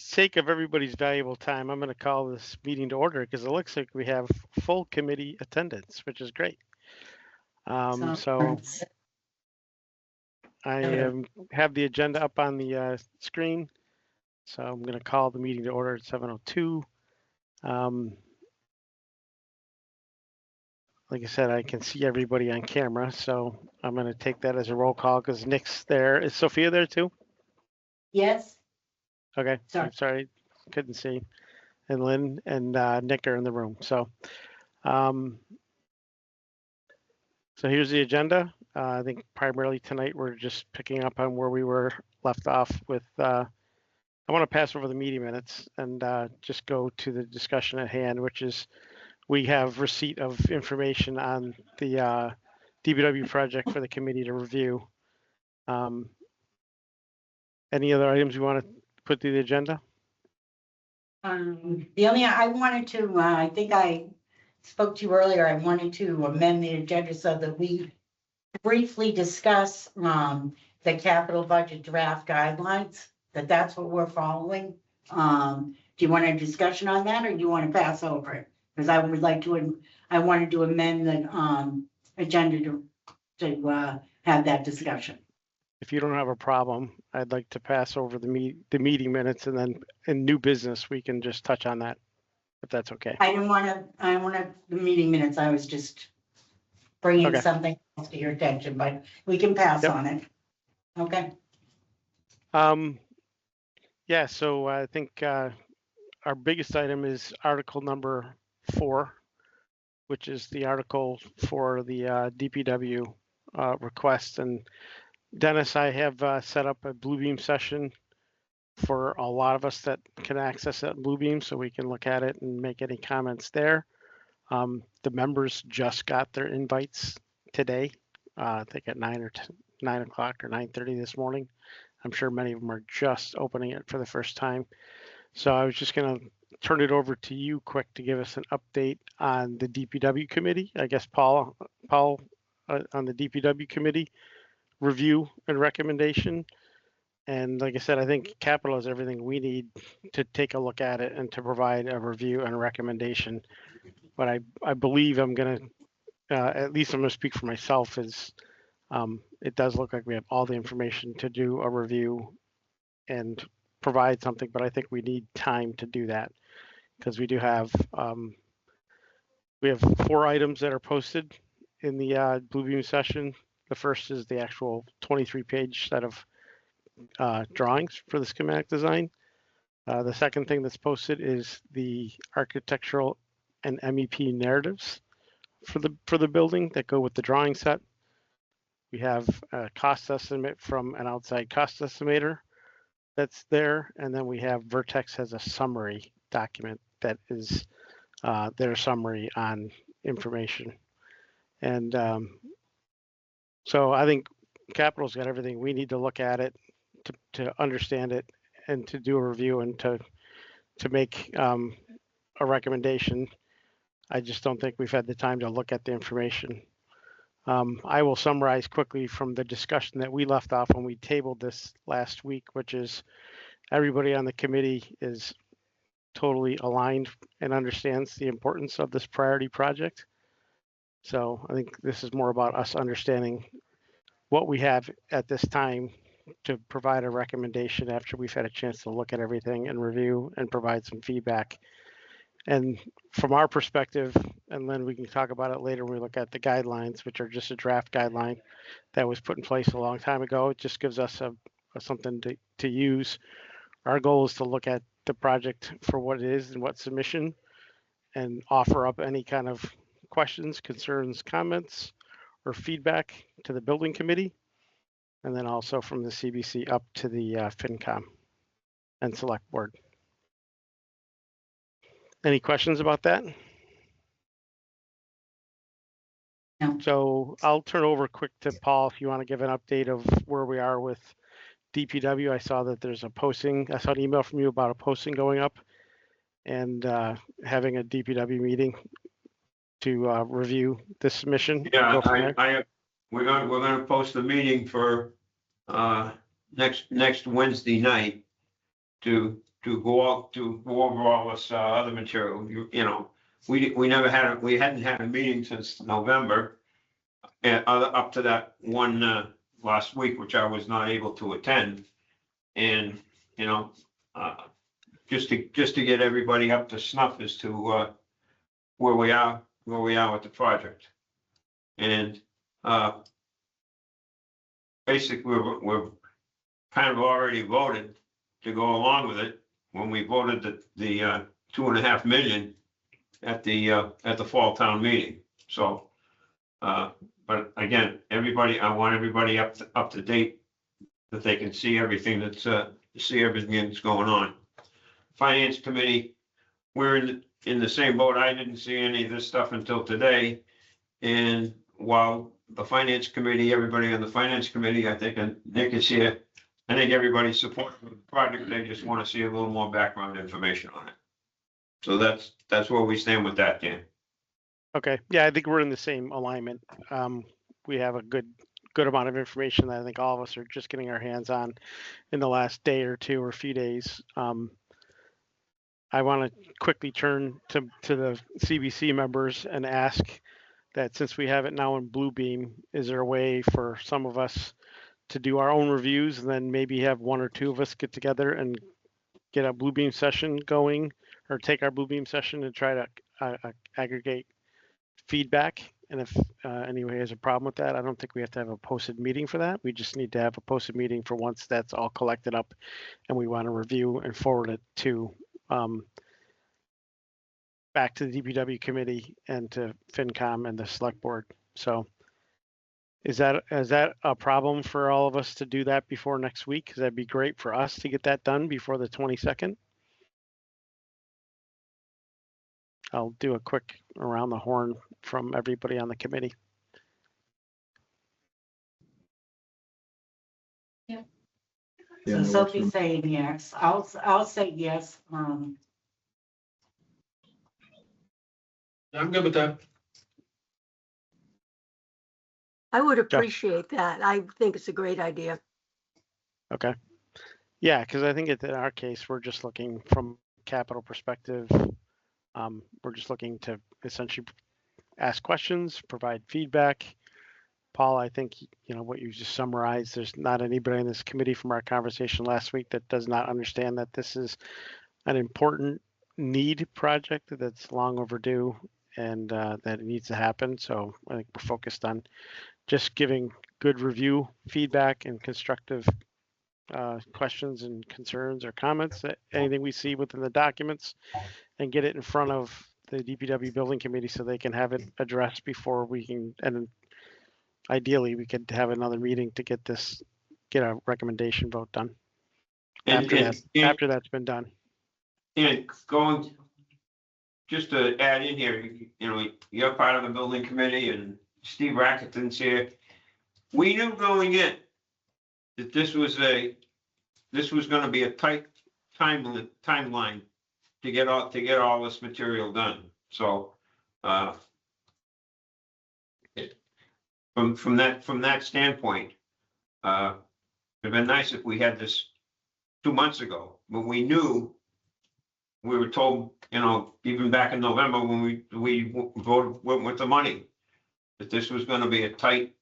sake of everybody's valuable time, I'm going to call this meeting to order because it looks like we have full committee attendance, which is great. So I have the agenda up on the screen. So I'm going to call the meeting to order at 7:02. Like I said, I can see everybody on camera, so I'm going to take that as a roll call because Nick's there. Is Sophia there too? Yes. Okay, I'm sorry, couldn't see. And Lynn and Nick are in the room. So here's the agenda. I think primarily tonight we're just picking up on where we were left off with. I want to pass over the meeting minutes and just go to the discussion at hand, which is we have receipt of information on the DPW project for the committee to review. Any other items you want to put through the agenda? The only I wanted to, I think I spoke to you earlier, I wanted to amend the agenda so that we briefly discuss the capital budget draft guidelines, that's what we're following. Do you want a discussion on that or do you want to pass over it? Because I would like to, I wanted to amend the agenda to have that discussion. If you don't have a problem, I'd like to pass over the meeting minutes, and then in new business, we can just touch on that, if that's okay. I don't want the meeting minutes. I was just bringing something else to your attention, but we can pass on it. Okay. Yeah, so I think our biggest item is article number 4, which is the article for the DPW request. And Dennis, I have set up a Bluebeam session for a lot of us that can access that Bluebeam, so we can look at it and make any comments there. The members just got their invites today. I think at 9 o'clock or 9:30 this morning. I'm sure many of them are just opening it for the first time. So I was just going to turn it over to you quick to give us an update on the DPW committee. I guess Paul on the DPW committee review and recommendation. And like I said, I think capital is everything we need to take a look at it and to provide a review and a recommendation. But I believe I'm going to, at least I'm going to speak for myself, is it does look like we have all the information to do a review and provide something, but I think we need time to do that because we do have, we have 4 items that are posted in the Bluebeam session. The first is the actual 23-page set of drawings for the schematic design. The second thing that's posted is the architectural and MEP narratives for the building that go with the drawing set. We have a cost estimate from an outside cost estimator that's there, and then we have Vertex has a summary document that is their summary on information. And so I think capital's got everything we need to look at it, to understand it, and to do a review and to make a recommendation. I just don't think we've had the time to look at the information. I will summarize quickly from the discussion that we left off when we tabled this last week, which is everybody on the committee is totally aligned and understands the importance of this priority project. So I think this is more about us understanding what we have at this time to provide a recommendation after we've had a chance to look at everything and review and provide some feedback. And from our perspective, and then we can talk about it later when we look at the guidelines, which are just a draft guideline that was put in place a long time ago. It just gives us something to use. Our goal is to look at the project for what it is and what submission, and offer up any kind of questions, concerns, comments, or feedback to the building committee, and then also from the CBC up to the FinCom and select board. Any questions about that? No. So I'll turn over quick to Paul if you want to give an update of where we are with DPW. I saw that there's a posting. I saw an email from you about a posting going up and having a DPW meeting to review the submission. Yeah, we're going to post the meeting for next Wednesday night to go over all this, other material, you know. We hadn't had a meeting since November. Up to that one, last week, which I was not able to attend. And, you know, just to get everybody up to snuff as to, where we are with the project. And, basically, we're kind of already voted to go along with it when we voted the 2.5 million at the fall town meeting. So, but again, I want everybody up to date, that they can see everything that's going on. Finance committee, we're in the same boat. I didn't see any of this stuff until today. And while the finance committee, everybody on the finance committee, I think, and Nick is here, I think everybody's supportive of the project. They just want to see a little more background information on it. So that's where we stand with that, Dan. Okay, yeah, I think we're in the same alignment. We have a good amount of information that I think all of us are just getting our hands on in the last day or two or few days. I want to quickly turn to the CBC members and ask that, since we have it now in Bluebeam, is there a way for some of us to do our own reviews, and then maybe have one or two of us get together and get a Bluebeam session going, or take our Bluebeam session and try to aggregate feedback? And if anyone has a problem with that, I don't think we have to have a posted meeting for that. We just need to have a posted meeting for once that's all collected up and we want to review and forward it to back to the DPW committee and to FinCom and the select board. So is that a problem for all of us to do that before next week? Because that'd be great for us to get that done before the 22nd. I'll do a quick around the horn from everybody on the committee. So Sophie's saying yes. I'll say yes. I'm good with that. I would appreciate that. I think it's a great idea. Okay. Yeah, because I think in our case, we're just looking from capital perspective. We're just looking to essentially ask questions, provide feedback. Paul, I think, you know, what you just summarized, there's not anybody in this committee from our conversation last week that does not understand that this is an important need project that's long overdue, and that it needs to happen. So I think we're focused on just giving good review feedback and constructive questions and concerns or comments, anything we see within the documents, and get it in front of the DPW building committee so they can have it addressed before we can, and ideally we could have another meeting to get a recommendation vote done after that's been done. And just to add in here, you know, you're part of the building committee and Steve Racketon's here. We knew going in that this was going to be a tight timeline to get all this material done. So from that standpoint, it'd been nice if we had this 2 months ago, but we were told, you know, even back in November when we voted with the money, that this was going to be a tight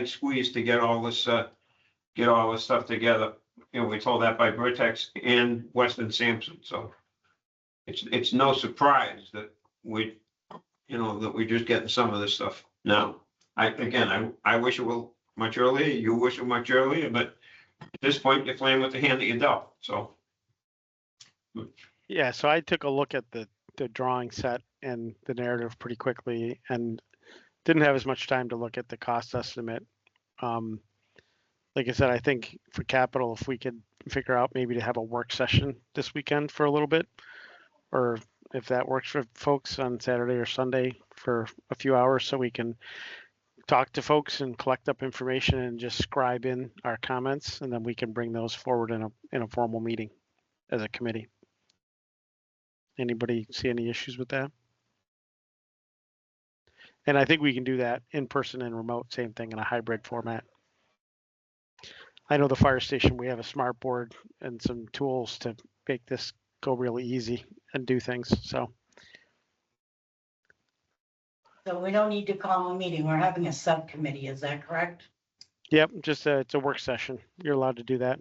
squeeze to get all this stuff together. You know, we told that by Vertex and Weston Sampson. So it's no surprise that we're just getting some of this stuff now. I wish it were much earlier. You wish it were much earlier, but at this point, you're playing with the hand that you dealt. So. Yeah, so I took a look at the drawing set and the narrative pretty quickly, and didn't have as much time to look at the cost estimate. Like I said, I think for capital, if we could figure out maybe to have a work session this weekend for a little bit, or if that works for folks on Saturday or Sunday for a few hours, so we can talk to folks and collect up information and just scribe in our comments, and then we can bring those forward in a formal meeting as a committee. Anybody see any issues with that? And I think we can do that in person and remote, same thing, in a hybrid format. I know the fire station, we have a smart board and some tools to make this go really easy and do things. So, So we don't need to call a meeting. We're having a subcommittee. Is that correct? yep, just it's a work session. You're allowed to do that.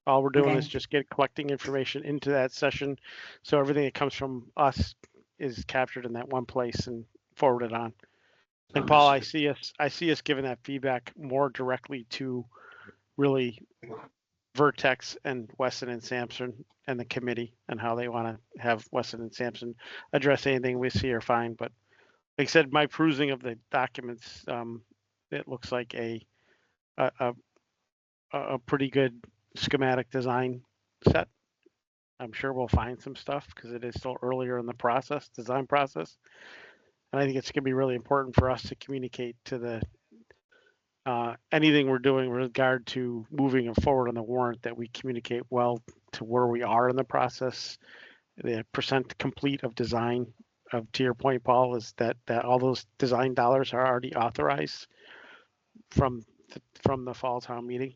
All we're doing Okay. is just collecting information into that session. So everything that comes from us is captured in that one place and forwarded on. And Paul, I see us giving that feedback more directly to really Vertex and Weston and Sampson and the committee and how they want to have Weston and Sampson address anything we see or find. But like I said, my perusing of the documents, it looks like a pretty good schematic design set. I'm sure we'll find some stuff because it is still earlier in the design process. And I think it's going to be really important for us to communicate to the anything we're doing with regard to moving forward on the warrant, that we communicate well to where we are in the process. The percent complete of design to your point, Paul, is that all those design dollars are already authorized from the fall town meeting.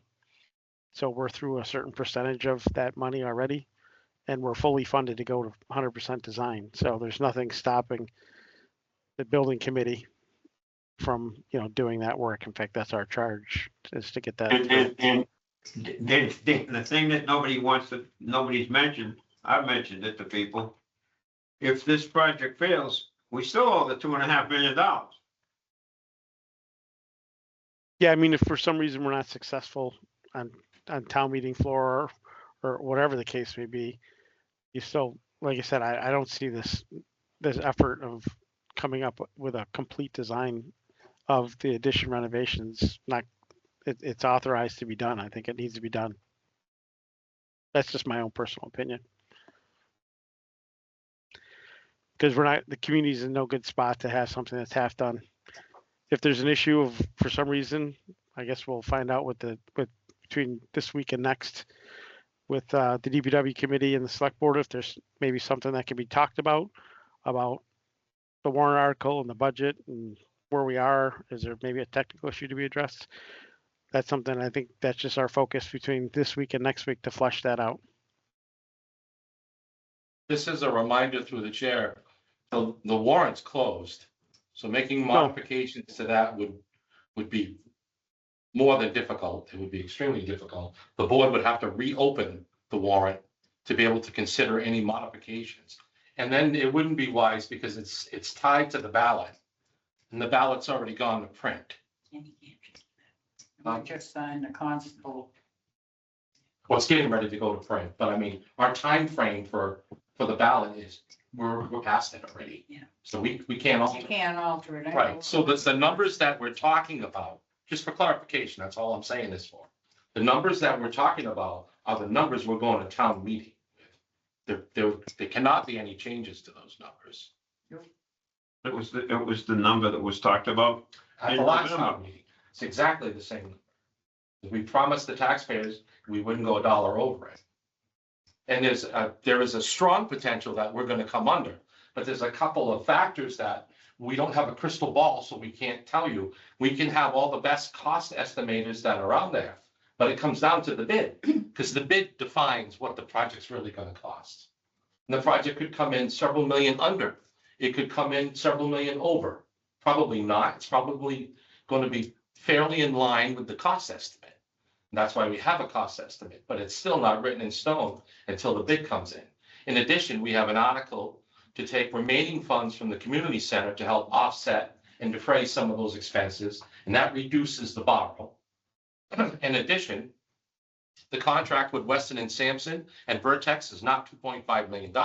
So we're through a certain percentage of that money already, and we're fully funded to go to 100% design. So there's nothing stopping the building committee from, doing that work. In fact, that's our charge, is to get that. And the thing that nobody's mentioned, I've mentioned it to people. If this project fails, we still owe the $2.5 million. Yeah, I mean, if for some reason we're not successful on town meeting floor or whatever the case may be, you still, like I said, I don't see this effort of coming up with a complete design of the addition renovations. It's authorized to be done. I think it needs to be done. That's just my own personal opinion. Because the community's in no good spot to have something that's half done. If there's an issue for some reason, I guess we'll find out between this week and next with the DPW committee and the select board, if there's maybe something that can be talked about the warrant article and the budget and where we are. Is there maybe a technical issue to be addressed? That's something, I think that's just our focus between this week and next week to flush that out. This is a reminder through the chair, the warrant's closed. So making modifications to that would be more than difficult. It would be extremely difficult. The board would have to reopen the warrant to be able to consider any modifications. And then it wouldn't be wise because it's tied to the ballot and the ballot's already gone to print. I just signed a constable. Well, it's getting ready to go to print, but I mean, our time frame for the ballot is, we're past it already. Yeah. So we can't alter You it. can't alter it. I know. Right, so the numbers that we're talking about, just for clarification, that's all I'm saying this for. The numbers that we're talking about are the numbers we're going to town meeting with. There cannot be any changes to those numbers. It was the number that was talked about. At the last town meeting, it's exactly the same. We promised the taxpayers we wouldn't go a dollar over it. And there is a strong potential that we're gonna come under, but there's a couple of factors that we don't have a crystal ball, so we can't tell you. We can have all the best cost estimators that are out there, but it comes down to the bid, because the bid defines what the project's really gonna cost. And the project could come in several million under. It could come in several million over. Probably not. It's probably going to be fairly in line with the cost estimate. And that's why we have a cost estimate, but it's still not written in stone until the bid comes in. In addition, we have an article to take remaining funds from the community center to help offset and defray some of those expenses, and that reduces the borrow. In addition, the contract with Weston and Sampson and Vertex is not $2.5 million.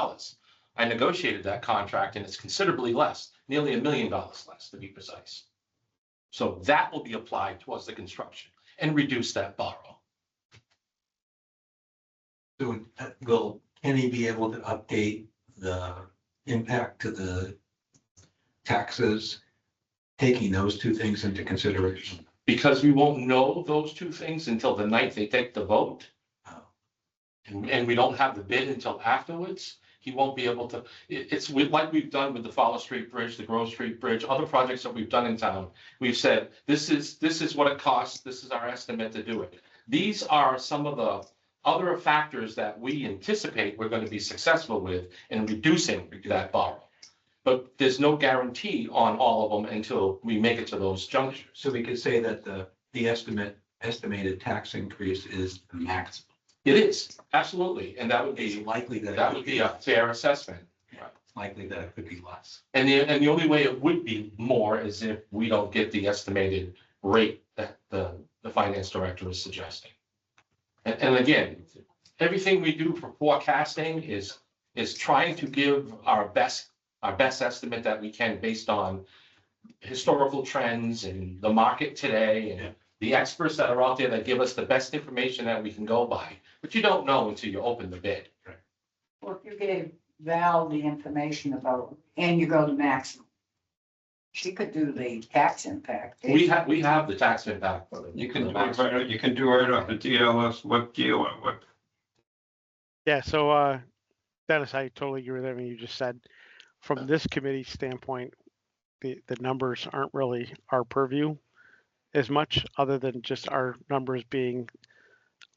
I negotiated that contract and it's considerably less, nearly $1 million less to be precise. So that will be applied towards the construction and reduce that borrow. So will Kenny be able to update the impact to the taxes, taking those two things into consideration? Because we won't know those two things until the night they take the vote. And we don't have the bid until afterwards. He won't be able to, like we've done with the Fowler Street Bridge, the Grove Street Bridge, other projects that we've done in town. We've said, this is what it costs. This is our estimate to do it. These are some of other factors that we anticipate we're going to be successful with in reducing that borrow. But there's no guarantee on all of them until we make it to those junctures. So we could say that the estimated tax increase is the maximum. It is, absolutely, and that would It's be, likely that. that would be a fair assessment. It's likely that it could be less. And the only way it would be more is if we don't get the estimated rate that the finance director is suggesting. And again, everything we do for forecasting is trying to give our best estimate that we can based on historical trends and the market today and the experts that are out there that give us the best information that we can go by. But you don't know until you open the bid. Well, if you gave Val the information about, and you go to maximum, she could do the tax impact. We have the tax impact for the. You can do right off the TLS, what deal, what. Yeah, so Dennis, I totally agree with everything you just said. From this committee standpoint, the numbers aren't really our purview as much, other than just our numbers being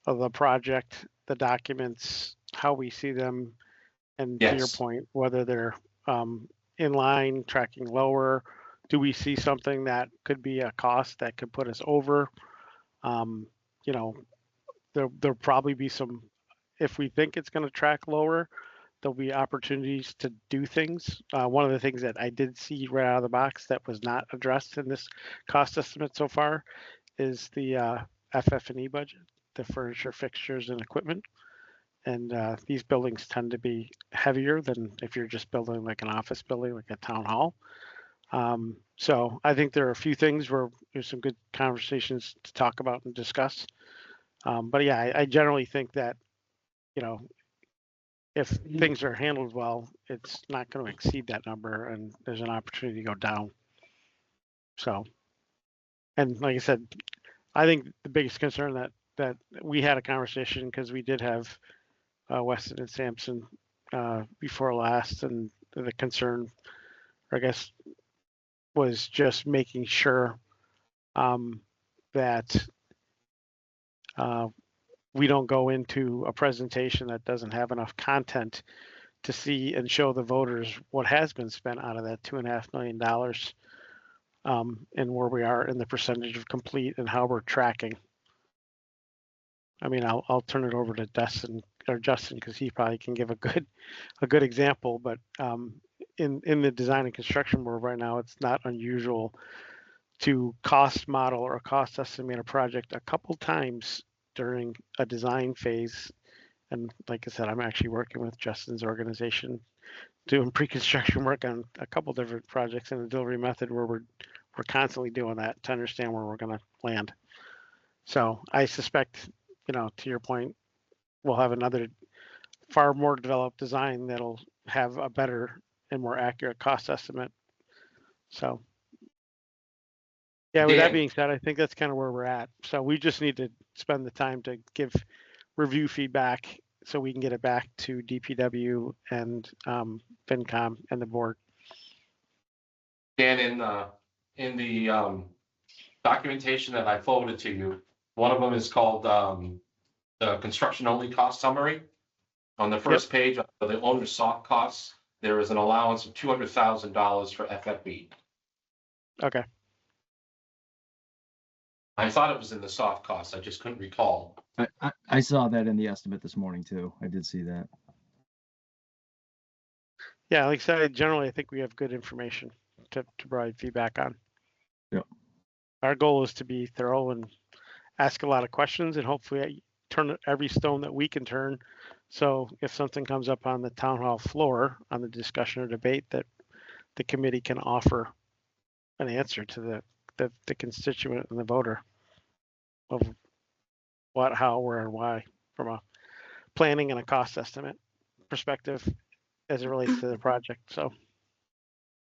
of the project, the documents, how we see them, and to your Yes. point, whether they're in line, tracking lower. Do we see something that could be a cost that could put us over? You know, there'll probably be some, if we think it's going to track lower, there'll be opportunities to do things. One of the things that I did see right out of the box that was not addressed in this cost estimate so far is the FF&E budget, the furniture, fixtures, and equipment. And these buildings tend to be heavier than if you're just building like an office building, like a town hall. So I think there are a few things where there's some good conversations to talk about and discuss. But yeah, I generally think that, you know, if things are handled well, it's not going to exceed that number and there's an opportunity to go down. So, and like I said, I think the biggest concern that we had a conversation, because we did have Weston and Sampson before last, and the concern, I guess, was just making sure that we don't go into a presentation that doesn't have enough content to see and show the voters what has been spent out of that $2.5 million, and where we are in the percentage of complete and how we're tracking. I mean, I'll turn it over to Justin, because he probably can give a good example. But in the design and construction world right now, it's not unusual to cost model or cost estimate a project a couple times during a design phase. And like I said, I'm actually working with Justin's organization doing pre-construction work on a couple different projects in the delivery method where we're constantly doing that to understand where we're going to land. So I suspect, you know, to your point, we'll have another far more developed design that'll have a better and more accurate cost estimate. So yeah, with that being said, I think that's kind of where we're at. So we just need to spend the time to give review feedback so we can get it back to DPW and FinCom and the board. Dan, in the documentation that I forwarded to you, one of them is called the construction only cost summary. On the first page, of the owner's soft costs, there is an allowance of $200,000 for FFE. Okay. I thought it was in the soft costs. I just couldn't recall. I saw that in the estimate this morning too. I did see that. Yeah, like I said, generally, I think we have good information to provide feedback on. Yep. Our goal is to be thorough and ask a lot of questions, and hopefully turn every stone that we can turn. So if something comes up on the town hall floor on the discussion or debate, that the committee can offer an answer to the constituent and the voter of what, how, where, and why from a planning and a cost estimate perspective as it relates to the project. So,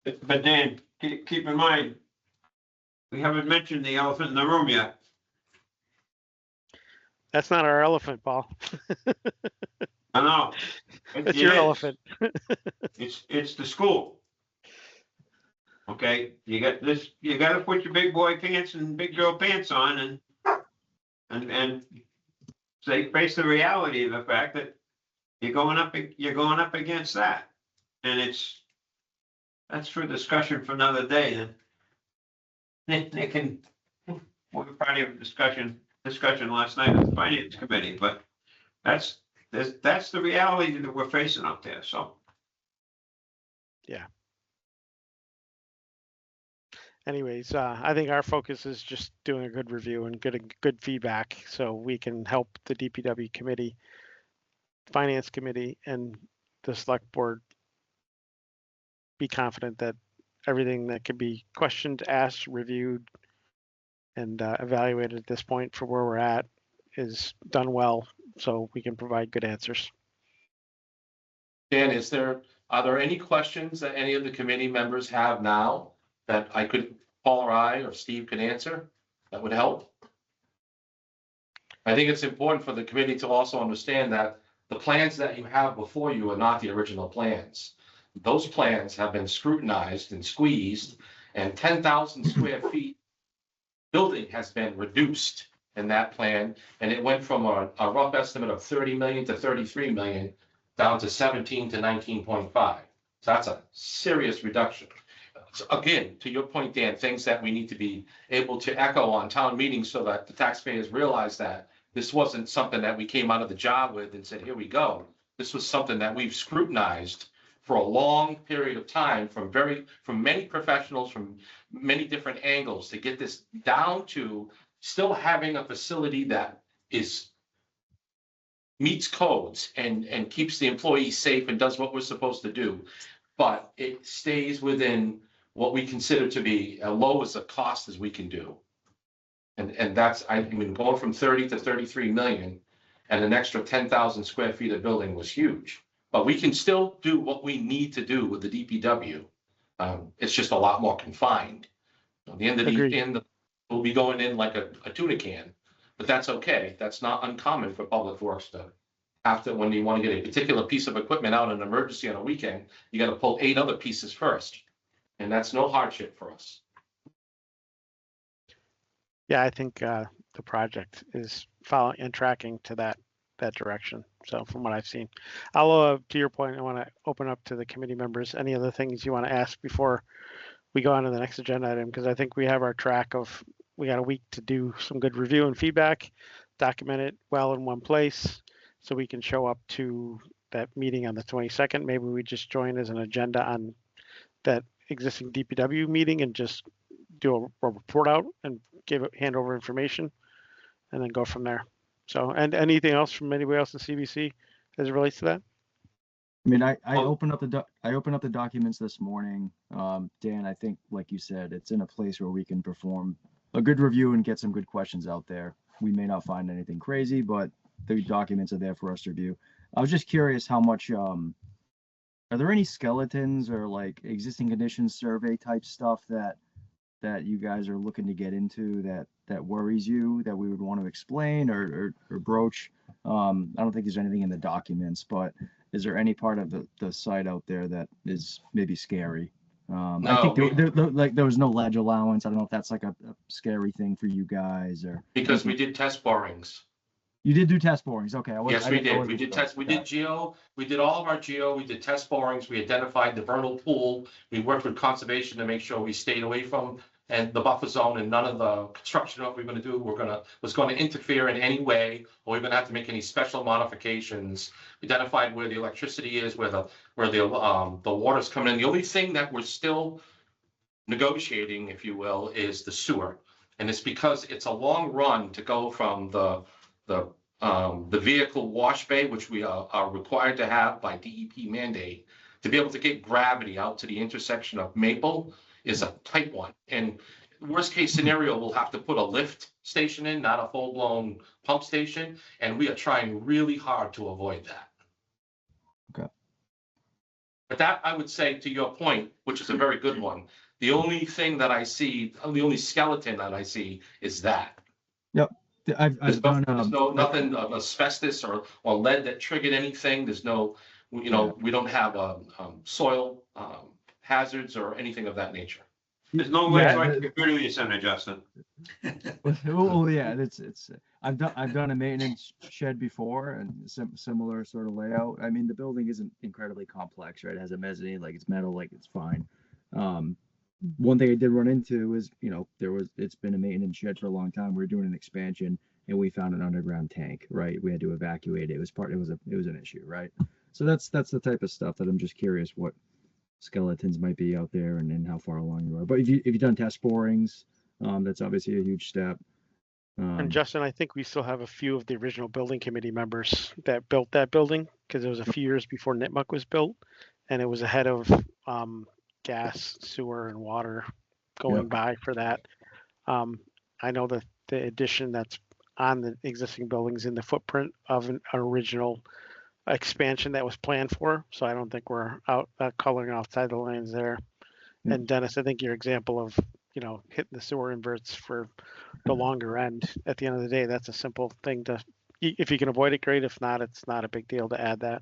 But Dan, keep in mind, we haven't mentioned the elephant in the room yet. that's not our elephant, Paul. I know. That's your elephant. It's the school. Okay, you gotta put your big boy pants and big girl pants on and they face the reality of the fact that you're going up against that. And that's for discussion for another day, then. They can, we were probably having discussion last night at the finance committee, but that's the reality that we're facing up there, so. Anyways, I think our focus is just doing a good review and getting good feedback so we can help the DPW committee, finance committee, and the select board be confident that everything that can be questioned, asked, reviewed, and evaluated at this point for where we're at is done well, so we can provide good answers. Dan, are there any questions that any of the committee members have now that Paul or I or Steve could answer that would help? I think it's important for the committee to also understand that the plans that you have before you are not the original plans. Those plans have been scrutinized and squeezed, and 10,000 square feet building has been reduced in that plan, and it went from a rough estimate of 30 million to 33 million down to 17 to 19.5. So that's a serious reduction. So again, to your point, Dan, things that we need to be able to echo on town meetings so that the taxpayers realize that this wasn't something that we came out of the job with and said, here we go. This was something that we've scrutinized for a long period of time from many professionals from many different angles to get this down to still having a facility that meets codes and keeps the employees safe and does what we're supposed to do. But it stays within what we consider to be as low as a cost as we can do. And that's, I mean, going from 30 to 33 million and an extra 10,000 square feet of building was huge. But we can still do what we need to do with the DPW. It's just a lot more confined. At the end of the end, we'll be going in like a tuna can, but that's okay. That's not uncommon for Public Works to have to, when you want to get a particular piece of equipment out in an emergency on a weekend, you got to pull 8 other pieces first. And that's no hardship for us. Yeah, I think the project is following and tracking to that direction. So from what I've seen, I'll, to your point, I want to open up to the committee members. Any other things you want to ask before we go on to the next agenda item? Because I think we have our track of, we got a week to do some good review and feedback, document it well in one place so we can show up to that meeting on the 22nd. Maybe we just join as an agenda on that existing DPW meeting and just do a report out and hand over information and then go from there. So, and anything else from anybody else in CBC as it relates to that? I mean, I opened up the documents this morning. Dan, I think, like you said, it's in a place where we can perform a good review and get some good questions out there. We may not find anything crazy, but the documents are there for us to review. I was just curious how much, are there any skeletons or like existing conditions survey type stuff that you guys are looking to get into that worries you, that we would want to explain or broach? I don't think there's anything in the documents, but is there any part of the site out there that is maybe scary? I think there was no ledge allowance. I don't know if that's like a scary thing for you guys or. Because we did test borings. You did do test borings, okay. Yes, we did. We did test, we did geo, we did all of our geo, we did test borings, we identified the vernal pool. We worked with conservation to make sure we stayed away from the buffer zone, and none of the construction that we're gonna do was gonna interfere in any way, or we're gonna have to make any special modifications. We identified where the electricity is, where the water's coming in. The only thing that we're still negotiating, if you will, is the sewer. And it's because it's a long run to go from the vehicle wash bay, which we are required to have by DEP mandate, to be able to get gravity out to the intersection of Maple is a tight one. And worst case scenario, we'll have to put a lift station in, not a full blown pump station. And we are trying really hard to avoid that. Okay. But that, I would say, to your point, which is a very good one, the only thing that I see, the only skeleton that I see is that. Yep. I've done nothing of asbestos or lead that triggered anything. There's no, we don't have soil hazards or anything of that nature. There's no way Yeah, like the community center, Justin. Oh, yeah, it's, I've done a maintenance shed before and similar sort of layout. I mean, the building isn't incredibly complex, right? It has a mezzanine, like it's metal, like it's fine. One thing I did run into is, it's been a maintenance shed for a long time. We were doing an expansion and we found an underground tank, right? We had to evacuate it. It was an issue, right? So that's the type of stuff that I'm just curious what skeletons might be out there and how far along you are. But if you've done test borings, that's obviously a huge step. And Justin, I think we still have a few of the original building committee members that built that building because it was a few years before Nipmuc was built, and it was ahead of gas, sewer, and water going by for that. I know that the addition that's on the existing buildings in the footprint of an original expansion that was planned for, so I don't think we're out coloring outside the lanes there. Yeah. And Dennis, I think your example of hitting the sewer inverts for the longer end, at the end of the day, that's a simple thing to, if you can avoid it, great. If not, it's not a big deal to add that.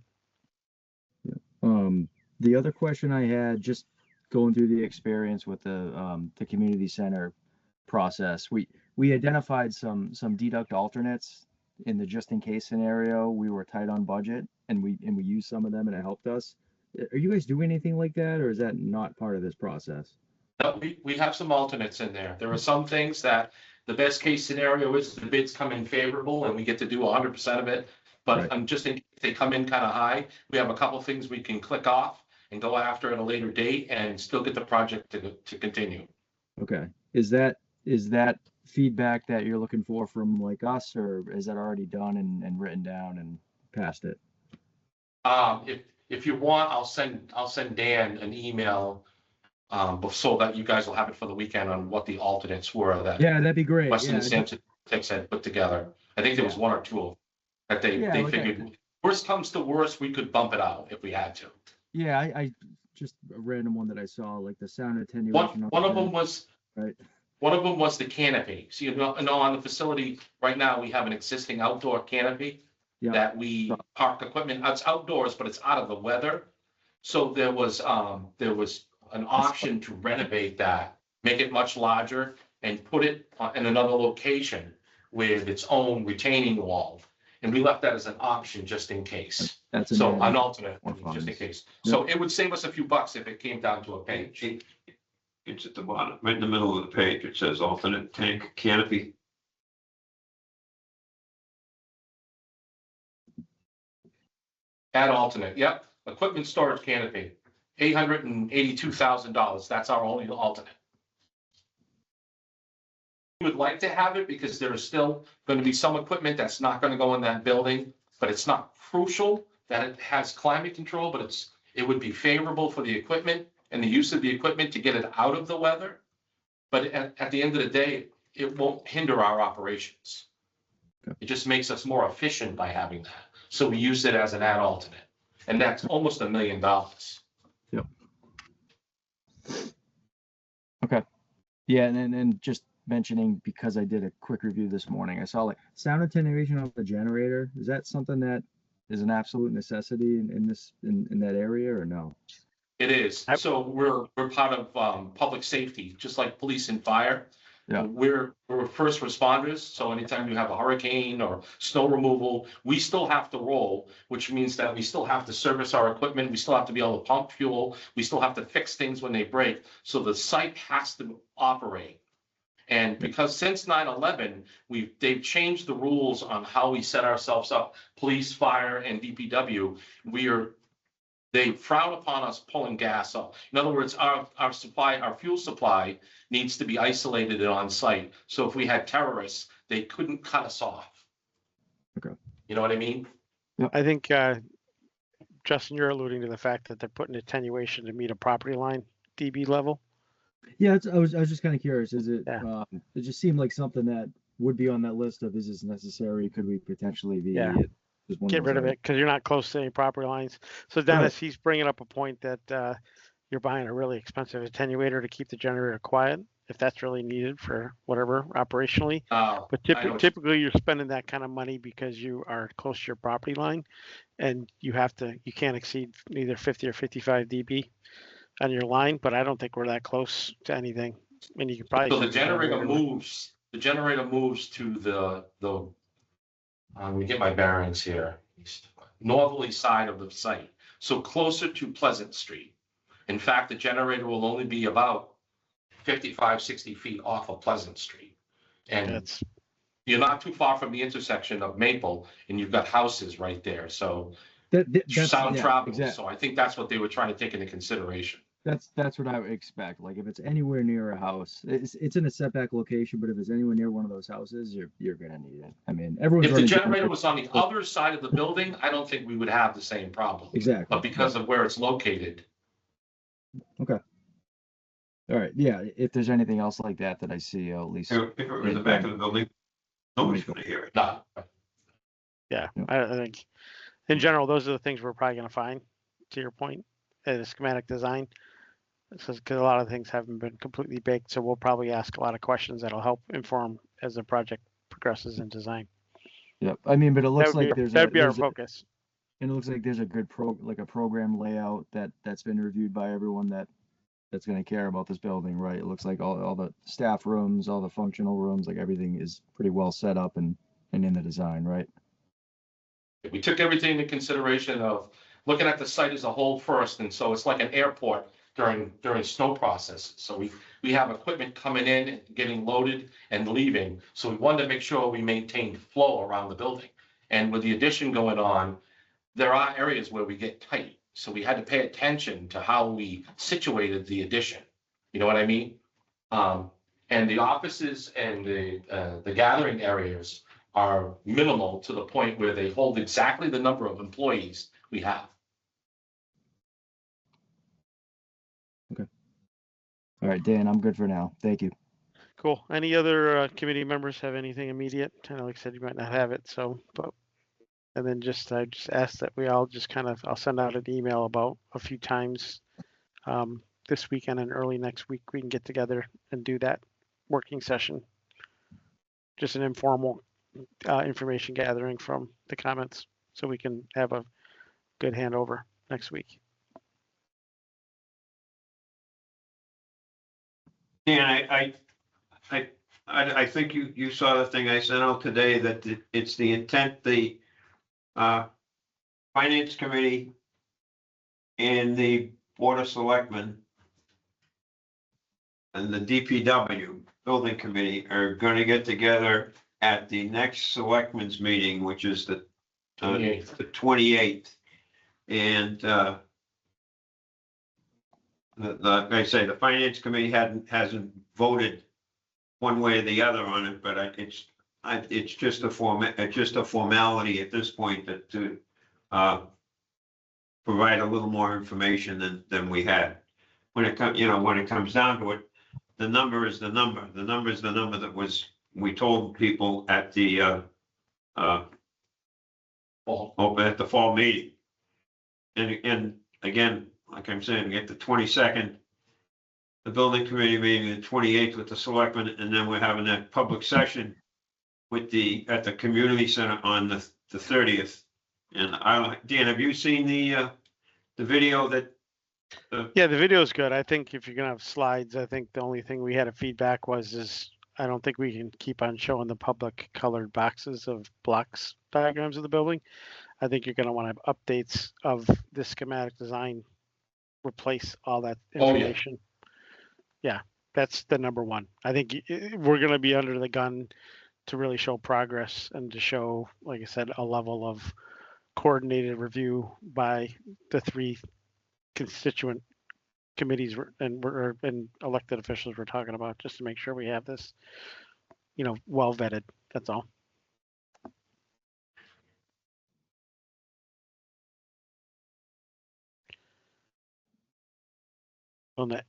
The other question I had, just going through the experience with the community center process, we identified some deduct alternates in the just in case scenario. We were tight on budget and we used some of them and it helped us. Are you guys doing anything like that, or is that not part of this process? No, we have some alternates in there. There are some things that the best case scenario is the bids come in favorable and we get to do 100% of it. But Right. I'm just thinking if they come in kind of high, we have a couple of things we can click off and go after at a later date and still get the project to continue. Okay. Is that feedback that you're looking for from like us, or is that already done and written down and passed it? If you want, I'll send Dan an email so that you guys will have it for the weekend on what the alternates were that Yeah, that'd be great. Weston Yeah, and Sampson had put together. I think there was one or two of them that they Yeah, okay. figured, worst comes to worst, we could bump it out if we had to. yeah, I just a random one that I saw, like the sound attenuation. One of them was, Right. one of them was the canopy. So on the facility right now, we have an existing outdoor canopy Yeah. that we park equipment. It's outdoors, but it's out of the weather. So there was an option to renovate that, make it much larger and put it in another location with its own retaining wall. And we left that as an option just in case. That's So an an alternate, More just in funds. case. So it would save us a few bucks if it came down to a page. It's at the bottom, right in the middle of the page. It says alternate tank canopy. Add alternate, yep. Equipment storage canopy, $882,000. That's our only alternate. We would like to have it because there is still going to be some equipment that's not going to go in that building, but it's not crucial that it has climate control, but it would be favorable for the equipment and the use of the equipment to get it out of the weather. But at the end of the day, it won't hinder our operations. Okay. It just makes us more efficient by having that. So we use it as an add alternate. And that's almost $1 million. Okay. Yeah, and then just mentioning, because I did a quick review this morning, I saw like sound attenuation of the generator. Is that something that is an absolute necessity in that area, or no? It is. So we're part of public safety, just like police and fire. Yeah. We're first responders. So anytime you have a hurricane or snow removal, we still have to roll, which means that we still have to service our equipment. We still have to be able to pump fuel. We still have to fix things when they break. So the site has to operate. And because since 9/11, they've changed the rules on how we set ourselves up, police, fire, and DPW. They frown upon us pulling gas up. In other words, our fuel supply needs to be isolated and on site. So if we had terrorists, they couldn't cut us off. Okay. You know what I mean? I think, Justin, you're alluding to the fact that they're putting attenuation to meet a property line dB level. Yeah, I was just kind of curious. Is it? Yeah. It just seemed like something that would be on that list of, is this necessary? Could we potentially be? Yeah. Just one Get those rid of items. it because you're not close to any property lines. So Dennis, he's bringing up a point that you're buying a really expensive attenuator to keep the generator quiet, if that's really needed for whatever operationally. But typically you're spending that kind of money because you are close to your property line and you can't exceed either 50 or 55 dB. on your line, but I don't think we're that close to anything. And you could probably. So the see generator generator. moves to let me get my bearings here, northerly side of the site, so closer to Pleasant Street. In fact, the generator will only be about 55, 60 feet off of Pleasant Street. And That's, you're not too far from the intersection of Maple, and you've got houses right there, so sound travel. So I think that's what they were trying to take into consideration. That's what I would expect. Like if it's anywhere near a house, it's in a setback location, but if it's anywhere near one of those houses, you're gonna need it. I mean, everyone's. If the running generator was on the other side of the building, I don't think we would have the same problem. Exactly. But because of where it's located, Okay. All right. Yeah. If there's anything else like that that I see, I'll at least. If it were in the back of the building, nobody's gonna hear it. not. yeah, I think in general, those are the things we're probably going to find, to your point, as schematic design. Because a lot of things haven't been completely baked, so we'll probably ask a lot of questions that'll help inform as the project progresses in design. Yep. I mean, but it looks like That'd be our focus. And it looks like there's a good program layout that's been reviewed by everyone that's going to care about this building, right? It looks like all the staff rooms, all the functional rooms, like everything is pretty well set up and in the design, right? We took everything into consideration of looking at the site as a whole first, and so it's like an airport during snow process. So we have equipment coming in, and getting loaded and leaving. So we wanted to make sure we maintained flow around the building. And with the addition going on, there are areas where we get tight. So we had to pay attention to how we situated the addition. You know what I mean? And the offices and the gathering areas are minimal to the point where they hold exactly the number of employees we have. All right, Dan, I'm good for now. Thank you. Cool. Any other committee members have anything immediate? I know, like I said, you might not have it, so, but, and then I just ask that we all just I'll send out an email about a few times this weekend and early next week, we can get together and do that working session. Just an informal information gathering from the comments, so we can have a good handover next week. And I think you saw the thing I sent out today, that it's the intent, the Finance Committee and the Board of Selectmen and the DPW Building Committee are gonna get together at the next Selectmen's meeting, which is the 28th. And like I say, the Finance Committee hasn't voted one way or the other on it, but it's just a formality at this point to provide a little more information than we had. When it comes down to it, the number is the number. The number is the number that we told people at the fall meeting. And again, like I'm saying, at the 22nd, the building committee meeting, the 28th with the selectmen, and then we're having that public session at the community center on the 30th. And Dan, have you seen the video that? Yeah, the video is good. I think if you're gonna have slides, I think the only thing we had a feedback is I don't think we can keep on showing the public colored boxes of blocks diagrams of the building. I think you're gonna want to have updates of the schematic design, replace all that information. Yeah, that's the number one. I think we're going to be under the gun to really show progress and to show, like I said, a level of coordinated review by the three constituent committees and elected officials we're talking about, just to make sure we have this, well vetted. That's all. On the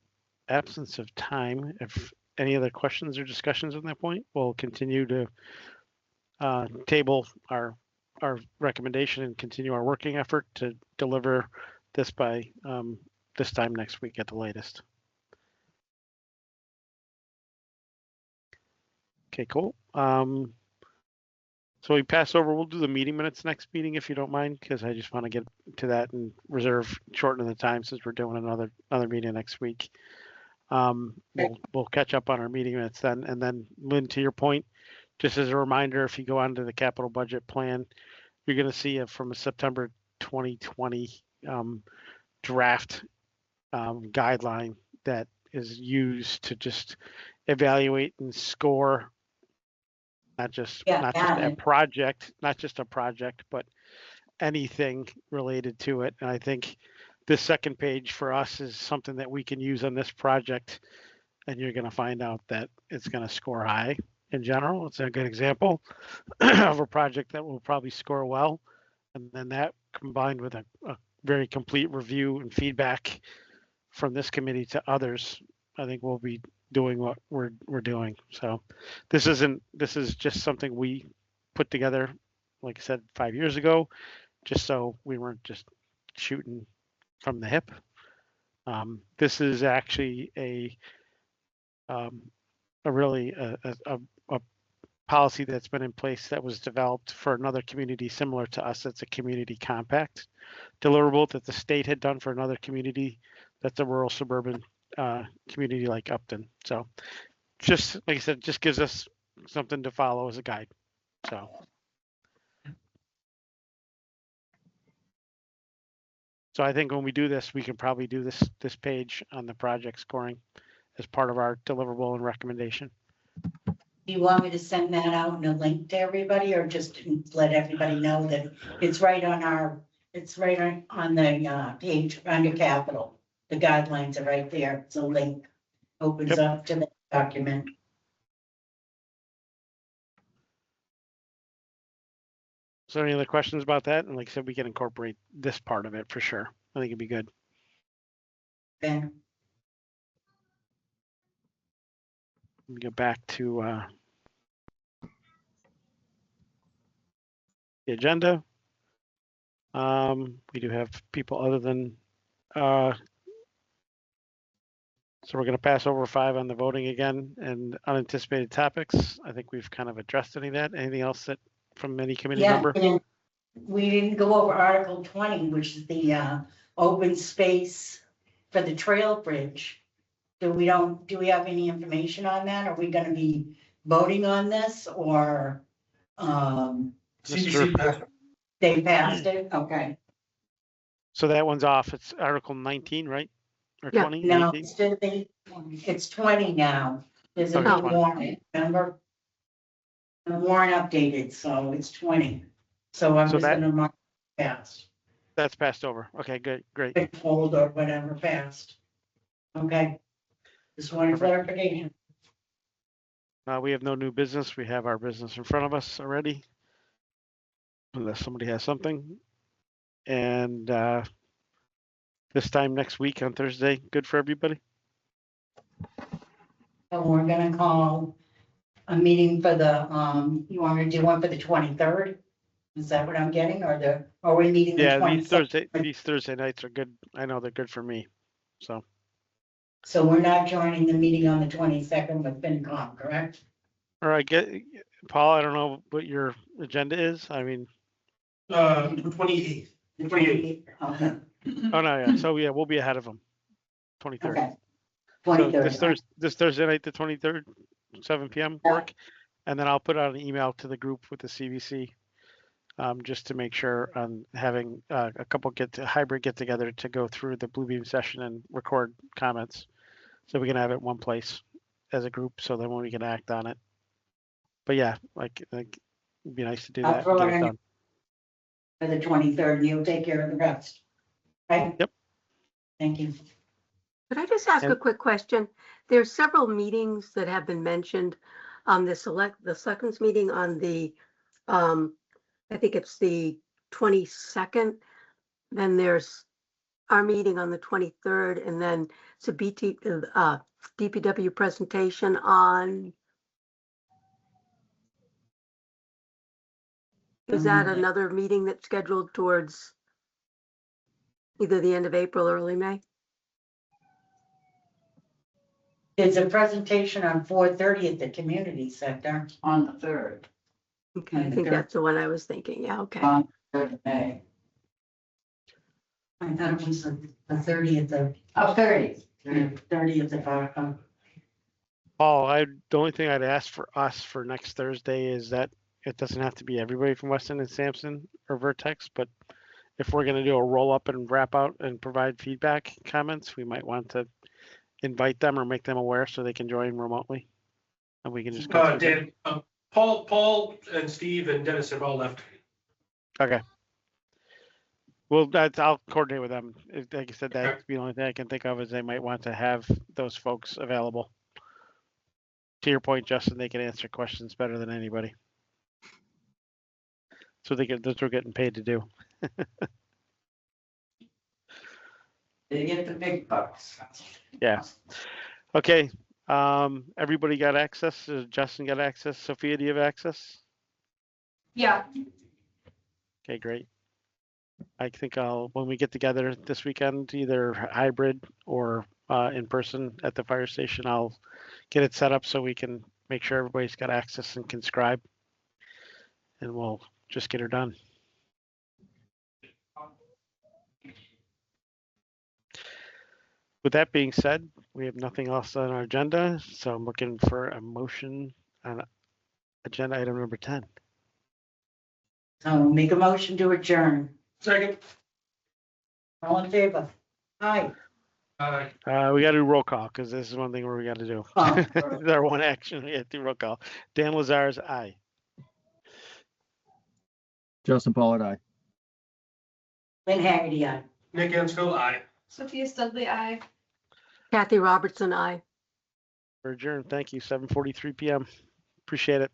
absence of time, if any other questions or discussions on that point, we'll continue to table our recommendation and continue our working effort to deliver this by this time next week at the latest. Okay, cool. So we pass over, we'll do the meeting minutes next meeting if you don't mind, because I just want to get to that and shorten the time since we're doing another meeting next week. We'll catch up on our meeting minutes then. And then Lynn, to your point, just as a reminder, if you go onto the capital budget plan, you're going to see from a September 2020 draft guideline that is used to just evaluate and score not just a project, but anything related to it. And I think this second page for us is something that we can use on this project, and you're going to find out that it's going to score high in general. It's a good example of a project that will probably score well. And then that combined with a very complete review and feedback from this committee to others, I think we'll be doing what we're doing. So this is just something we put together, like I said, 5 years ago, just so we weren't just shooting from the hip. This is actually a policy that's been in place that was developed for another community similar to us. It's a community compact deliverable that the state had done for another community that's a rural suburban community like Upton. So just like I said, just gives us something to follow as a guide. So I think when we do this, we can probably do this page on the project scoring as part of our deliverable and recommendation. Do you want me to send that out in a link to everybody, or just let everybody know that it's right on the page under capital? The guidelines are right there. It's a link, opens up to the document. So any other questions about that? And like I said, we can incorporate this part of it for sure. I think it'd be good. Okay. Let me go back to the agenda. We do have people other than, so we're going to pass over 5 on the voting again and unanticipated topics. I think we've kind of addressed any of that. Anything else that from any committee member? We didn't go over Article 20, which is the open space for the trail bridge. Do we have any information on that? Are we going to be voting on this, or CBC passed it. they passed it? Okay. So that one's off. It's Article 19, right? Or Yeah. 20? No, 19? it's 20 now. There's a Okay, new 20. warrant, remember? The warrant updated, so it's 20. So I'm So just gonna mark passed. That's passed over. Okay, good, great. Hold or whatever passed. Okay. Just one clarification. We have no new business. We have our business in front of us already. Unless somebody has something. And this time next week on Thursday, good for everybody? So we're gonna call a meeting for the, you want me to do one for the 23rd? Is that what I'm getting, or are we meeting the Yeah, 22nd? these Thursday nights are good. I know they're good for me. So So we're not joining the meeting on the 22nd with FinCom, correct? all right, Paul, I don't know what your agenda is. I mean, 28th. The 28th. Okay. oh no, yeah. So yeah, we'll be ahead of them. 23rd. Okay. So 23rd. this Thursday night, the 23rd, 7 p.m. work, and then I'll put out an email to the group with the CVC, just to make sure on having a couple hybrid get together to go through the Bluebeam session and record comments, so we can have it one place as a group, so then when we can act on it. But yeah, like it'd be nice to do I'll that. throw And it get it in done. For the 23rd, and you'll take care of the rest. Right? Yep. Thank you. Could I just ask a And- quick question? There's several meetings that have been mentioned on the selectmen's meeting on the, I think it's the 22nd. Then there's our meeting on the 23rd, and then it's a DPW presentation on. Is that another meeting that's scheduled towards either the end of April or early May? There's a presentation on 4:30 at the community center. On the 3rd. Okay, I And the think third- that's the one I was thinking. Yeah, okay. Third of May. I thought it was the 30th of, Oh, 30. 30th of, Paul, the only thing I'd ask for us for next Thursday is that it doesn't have to be everybody from Weston and Sampson or Vertex, but if we're gonna do a roll up and wrap out and provide feedback comments, we might want to invite them or make them aware so they can join remotely. And we can just go through them. Dan, Paul and Steve and Dennis have all left. Okay. Well, I'll coordinate with them. Like I said, that's the only thing I can think of is they might want to have those folks available. To your point, Justin, they can answer questions better than anybody. So that's what we're getting paid to do. They get the big bucks. Yeah. Okay. Everybody got access? Justin got access? Sophia, do you have access? Yeah, Okay, great. I think when we get together this weekend, either hybrid or in person at the fire station, I'll get it set up so we can make sure everybody's got access and can scribe. And we'll just get her done. With that being said, we have nothing else on our agenda, so I'm looking for a motion on agenda item number 10. so make a motion to adjourn. Second. All in favor? Aye. We got to do roll call because this is one thing where we got to do. Oh. This is our one action. We have to do roll call. Dan Lazar's aye. Justin Pollard, aye. Lynn Haggerty, aye. Nick Ansel, aye. Sophia Studley, aye. Kathy Robertson, I. We're adjourned. Thank you. 7:43 p.m. Appreciate it.